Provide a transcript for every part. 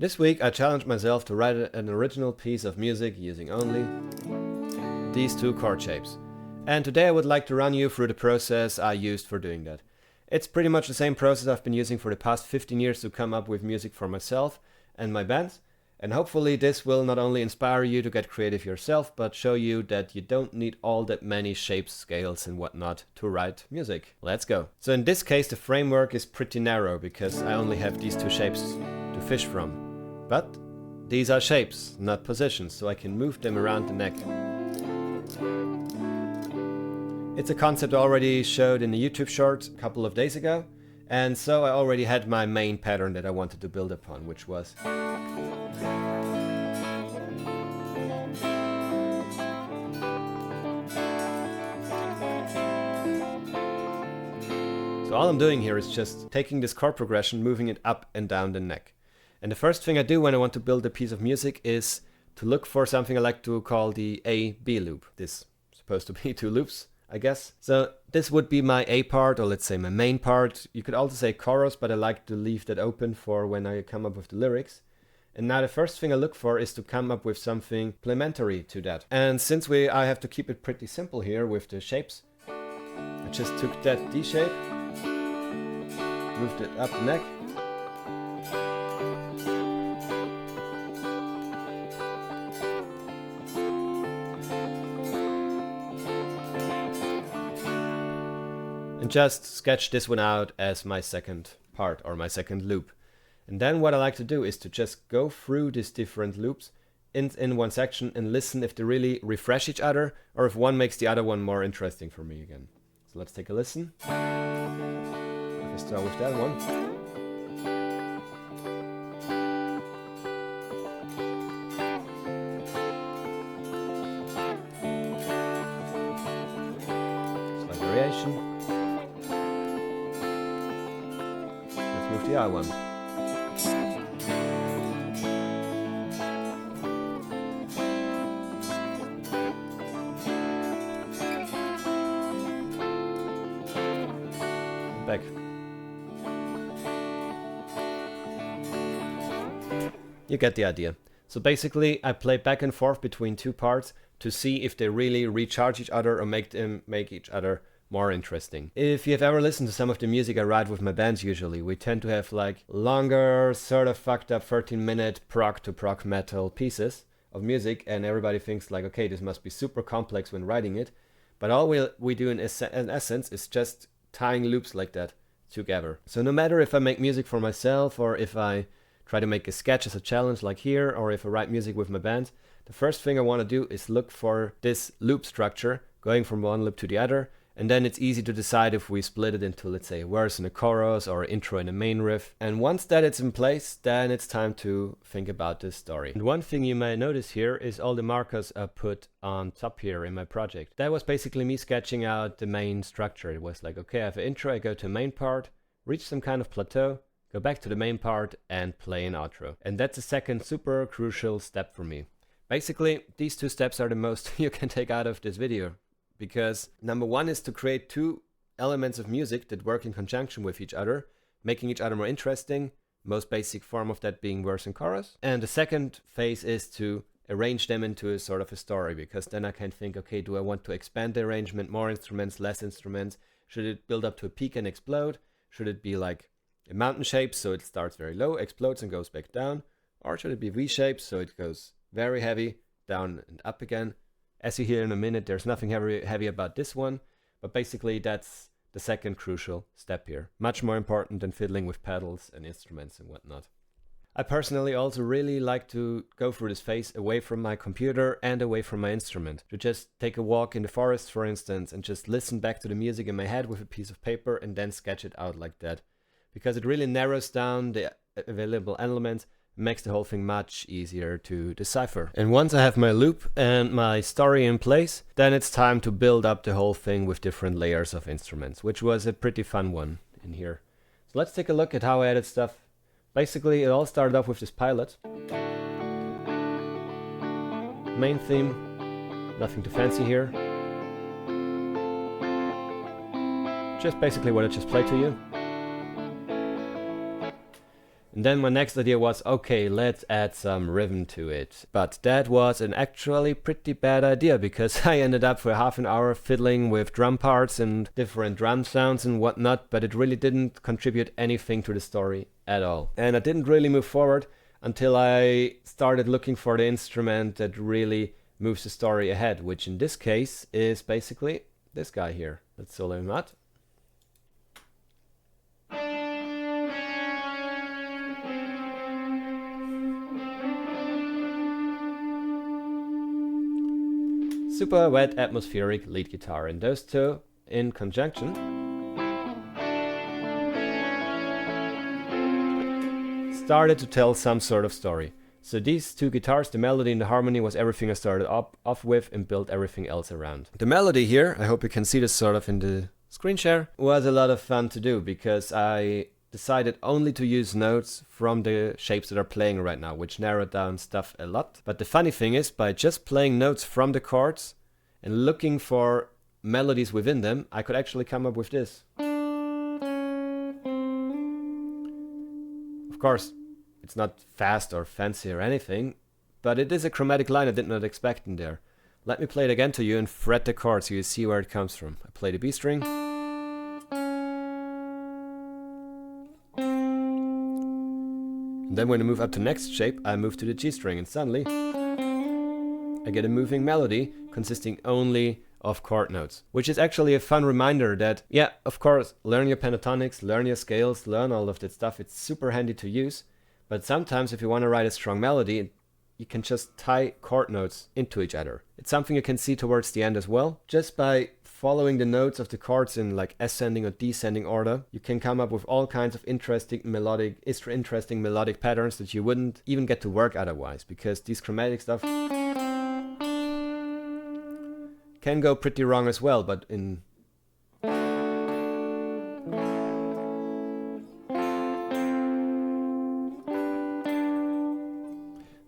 This week I challenged myself to write an original piece of music using only these two chord shapes. And today I would like to run you through the process I used for doing that. It's pretty much the same process I've been using for the past 15 years to come up with music for myself and my bands. And hopefully this will not only inspire you to get creative yourself, but show you that you don't need all that many shapes, scales and whatnot to write music. Let's go. So in this case the framework is pretty narrow because I only have these two shapes to fish from. But these are shapes, not positions, so I can move them around the neck. It's a concept I already showed in a YouTube short a couple of days ago, and so I already had my main pattern that I wanted to build upon, which was so all I'm doing here is just taking this chord progression, moving it up and down the neck. And the first thing I do when I want to build a piece of music is to look for something I like to call the A-B loop. This is supposed to be two loops, I guess. So this would be my A part, or let's say my main part. You could also say chorus, but I like to leave that open for when I come up with the lyrics. And now the first thing I look for is to come up with something complementary to that. And since I have to keep it pretty simple here with the shapes, I just took that D shape, moved it up the neck, and just sketch this one out as my second part or my second loop. And then what I like to do is to just go through these different loops in one section and listen if they really refresh each other or if one makes the other one more interesting for me again. So let's take a listen. If I start with that one. Slight variation. Let's move the other one. Back. You get the idea. So basically I play back and forth between two parts to see if they really recharge each other or make each other more interesting. If you've ever listened to some of the music I write with my bands usually, we tend to have like longer, sort of fucked up 13-minute prog to prog metal pieces of music, and everybody thinks like, okay, this must be super complex when writing it. But all we do in essence is just tying loops like that together. So no matter if I make music for myself or if I try to make a sketch as a challenge like here, or if I write music with my band, the first thing I want to do is look for this loop structure going from one loop to the other, and then it's easy to decide if we split it into, let's say, a verse and a chorus or an intro and a main riff. And once that it's in place, then it's time to think about this story. And one thing you may notice here is all the markers I put on top here in my project. That was basically me sketching out the main structure. It was like, okay, I have an intro, I go to a main part, reach some kind of plateau, go back to the main part and play an outro. And that's the second super crucial step for me. Basically, these two steps are the most you can take out of this video. Because number one is to create two elements of music that work in conjunction with each other, making each other more interesting, most basic form of that being verse and chorus. And the second phase is to arrange them into a sort of a story, because then I can think, okay, do I want to expand the arrangement, more instruments, less instruments? Should it build up to a peak and explode? Should it be like a mountain shape, so it starts very low, explodes and goes back down? Or should it be V-shaped, so it goes very heavy, down and up again? As you hear in a minute, there's nothing heavy about this one, but basically that's the second crucial step here. Much more important than fiddling with pedals and instruments and whatnot. I personally also really like to go through this phase away from my computer and away from my instrument. To just take a walk in the forest, for instance, and just listen back to the music in my head with a piece of paper and then sketch it out like that. Because it really narrows down the available elements, makes the whole thing much easier to decipher. And once I have my loop and my story in place, then it's time to build up the whole thing with different layers of instruments, which was a pretty fun one in here. So let's take a look at how I added stuff. Basically, it all started off with this pilot. Main theme, nothing too fancy here. Just basically what I just played to you. And then my next idea was, okay, let's add some rhythm to it. But that was an actually pretty bad idea, because I ended up for half an hour fiddling with drum parts and different drum sounds and whatnot, but it really didn't contribute anything to the story at all. And I didn't really move forward until I started looking for the instrument that really moves the story ahead, which in this case is basically this guy here. Let's solo him out. Super wet, atmospheric lead guitar, and those two in conjunction started to tell some sort of story. So these two guitars, the melody and the harmony, was everything I started off with and built everything else around. The melody here, I hope you can see this sort of in the screen share, was a lot of fun to do, because I decided only to use notes from the shapes that are playing right now, which narrowed down stuff a lot. But the funny thing is, by just playing notes from the chords and looking for melodies within them, I could actually come up with this. Of course, it's not fast or fancy or anything, but it is a chromatic line I did not expect in there. Let me play it again to you and fret the chord so you see where it comes from. I play the B string. And then when I move up to next shape, I move to the G string, and suddenly I get a moving melody consisting only of chord notes, which is actually a fun reminder that, yeah, of course, learn your pentatonics, learn your scales, learn all of that stuff. It's super handy to use, but sometimes if you want to write a strong melody, you can just tie chord notes into each other. It's something you can see towards the end as well. Just by following the notes of the chords in like ascending or descending order, you can come up with all kinds of interesting melodic patterns that you wouldn't even get to work otherwise, because these chromatic stuff can go pretty wrong as well, but in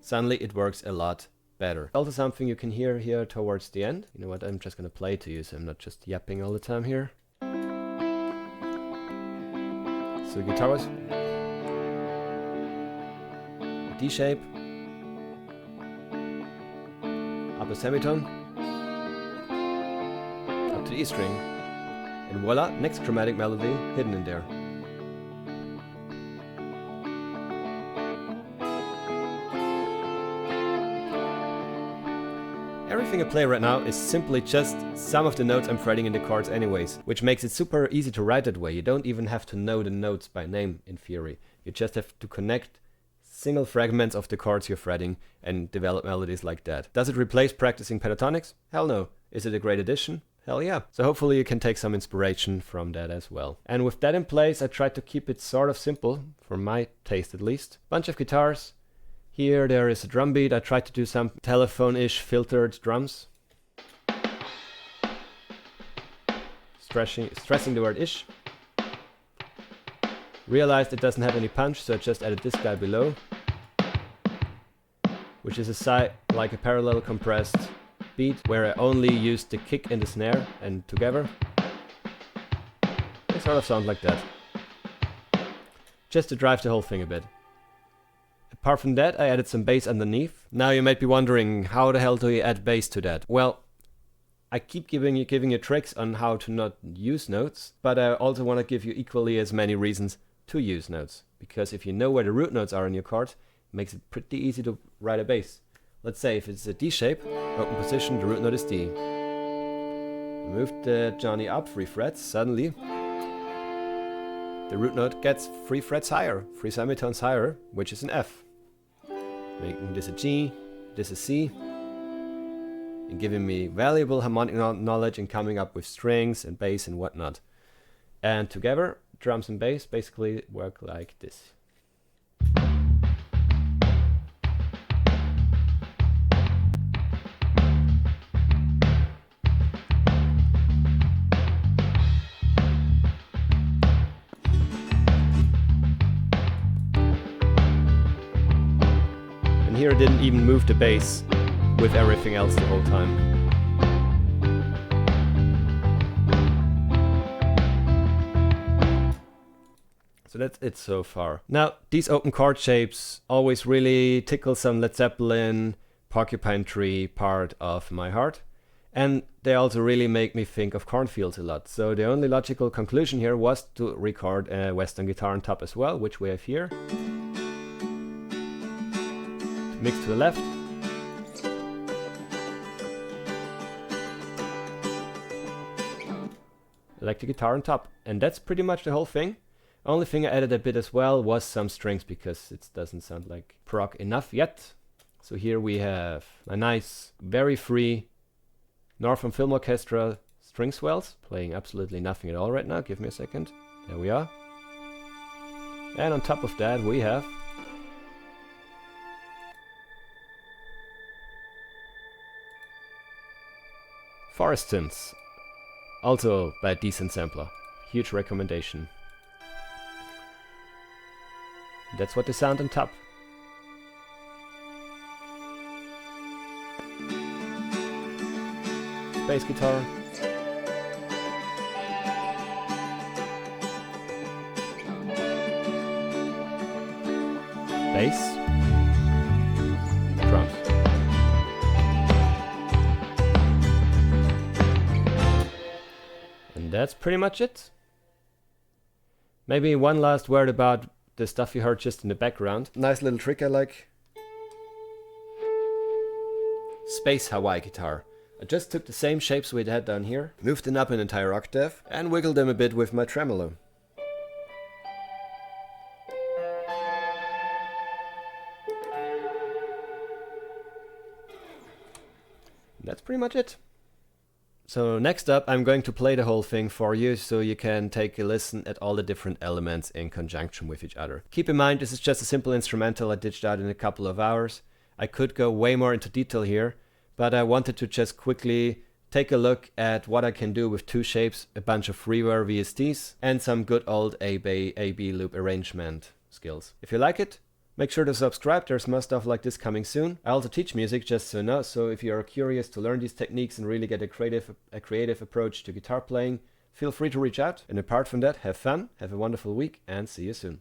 suddenly it works a lot better. Also something you can hear here towards the end. You know what, I'm just gonna play to you so I'm not just yapping all the time here. So guitar was D shape, upper semitone, up to the E string, and voila, next chromatic melody hidden in there. Everything I play right now is simply just some of the notes I'm fretting in the chords anyways, which makes it super easy to write that way. You don't even have to know the notes by name in theory. You just have to connect single fragments of the chords you're fretting and develop melodies like that. Does it replace practicing pentatonics? Hell no. Is it a great addition? Hell yeah. So hopefully you can take some inspiration from that as well. And with that in place, I tried to keep it sort of simple, for my taste at least. Bunch of guitars. Here there is a drum beat. I tried to do some telephone-ish filtered drums. Stressing the word ish. Realized it doesn't have any punch, so I just added this guy below, which is like a parallel compressed beat where I only used the kick and the snare, and together they sort of sound like that, just to drive the whole thing a bit. Apart from that, I added some bass underneath. Now you might be wondering, how the hell do you add bass to that? Well, I keep giving you tricks on how to not use notes, but I also want to give you equally as many reasons to use notes, because if you know where the root notes are in your chord, it makes it pretty easy to write a bass. Let's say if it's a D shape, open position, the root note is D. Move the Johnny up 3 frets, suddenly the root note gets 3 frets higher, 3 semitones higher, which is an F. Making this a G, this a C, and giving me valuable harmonic knowledge and coming up with strings and bass and whatnot. And together, drums and bass basically work like this. And here I didn't even move the bass with everything else the whole time. So that's it so far. Now, these open chord shapes always really tickle some Led Zeppelin, Porcupine Tree part of my heart. And they also really make me think of cornfields a lot. So the only logical conclusion here was to record a Western guitar on top as well, which we have here. Mix to the left. Electric guitar on top. And that's pretty much the whole thing. Only thing I added a bit as well was some strings because it doesn't sound like prog enough yet. So here we have a nice, very free Northern Film Orchestra string swells, playing absolutely nothing at all right now. Give me a second. There we are. And on top of that we have forest synths, also by a decent sampler. Huge recommendation. That's what they sound on top. Bass guitar. Bass. Drums. And that's pretty much it. Maybe one last word about the stuff you heard just in the background. Nice little trick I like. Space Hawaii guitar. I just took the same shapes we had down here, moved them up an entire octave, and wiggled them a bit with my tremolo. That's pretty much it. So next up I'm going to play the whole thing for you so you can take a listen at all the different elements in conjunction with each other. Keep in mind this is just a simple instrumental I ditched out in a couple of hours. I could go way more into detail here, but I wanted to just quickly take a look at what I can do with two shapes, a bunch of reverb VSTs, and some good old A-B loop arrangement skills. If you like it, make sure to subscribe, there's more stuff like this coming soon. I also teach music, just so you know, so if you are curious to learn these techniques and really get a creative approach to guitar playing, feel free to reach out. And apart from that, have fun, have a wonderful week, and see you soon.